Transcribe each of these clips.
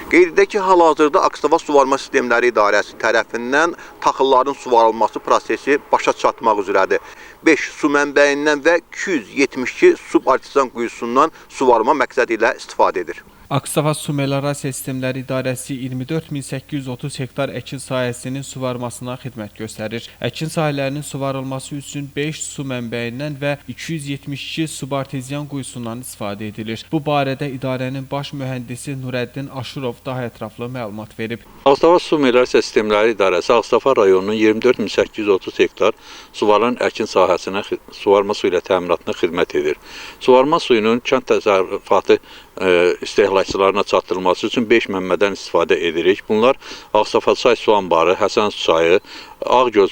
Qeyd edək ki, hal-hazırda Akstava Suvarma Sistemləri İdarəsi tərəfindən taxılların suvarılması prosesi başa çatmaq üzrədir. 5 su mənbəyindən və 272 subartizan quyusundan suvarma məqsədi ilə istifadə edir. Akstava Su Meliorasiya Sistemləri İdarəsi 24.830 hektar əkin sahəsinin suvarmasına xidmət göstərir. Əkin sahələrinin suvarılması üçün 5 su mənbəyindən və 272 subartezian quyusundan istifadə edilir. Bu barədə idarənin baş mühəndisi Nurəddin Aşurov daha ətraflı məlumat verib. Akstava Su Meliorasiya Sistemləri İdarəsi Akstava rayonunun 24.830 hektar suvarılan əkin sahəsinə suvarma su ilə təminatına xidmət edir. Suvarma suyunun kənd təsərrüfatı istehlakçılarına çatdırılması üçün 5 mənbədən istifadə edirik. Bunlar Ağstafa çay su anbarı, Həsən çayı, Ağgöl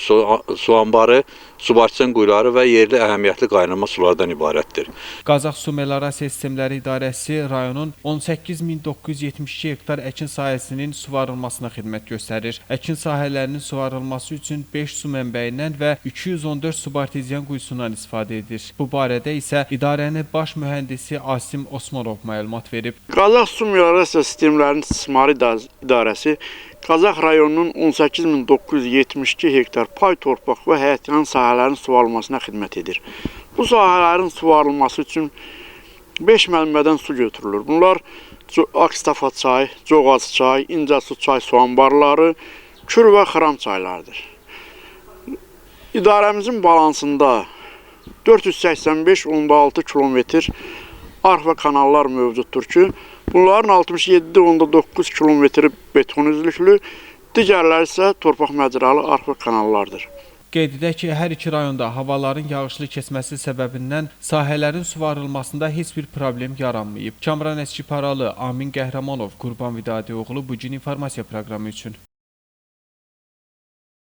su anbarı, subartezian quyuları və yerli əhəmiyyətli qaynama sulardan ibarətdir. Qazax Su Meliorasiya Sistemləri İdarəsi rayonun 18.972 hektar əkin sahəsinin suvarılmasına xidmət göstərir. Əkin sahələrinin suvarılması üçün 5 su mənbəyindən və 214 subartezian quyusundan istifadə edir. Bu barədə isə idarənin baş mühəndisi Asim Osmanov məlumat verib. Qazax Su Meliorasiya Sistemlərinin İstismarı İdarəsi Qazax rayonunun 18.972 hektar pay torpaq və həyətyanı sahələrin suvarılmasına xidmət edir. Bu sahələrin suvarılması üçün 5 mənbədən su götürülür. Bunlar Akstava çay, Coğaz çay, İncəsu çay su anbarları, Kür və Xıram çaylarıdır. İdarəmizin balansında 485.6 kilometr arx və kanallar mövcuddur ki, bunların 67.9 kilometri beton üzlüklü, digərləri isə torpaq məcralı arx və kanallardır. Qeyd edək ki, hər iki rayonda havaların yağışlı keçməsi səbəbindən sahələrin suvarılmasında heç bir problem yaranmayıb. Kamran Əskiparalı, Amin Qəhrəmanov, Qurban Vidadioğlu bu gün informasiya proqramı üçün.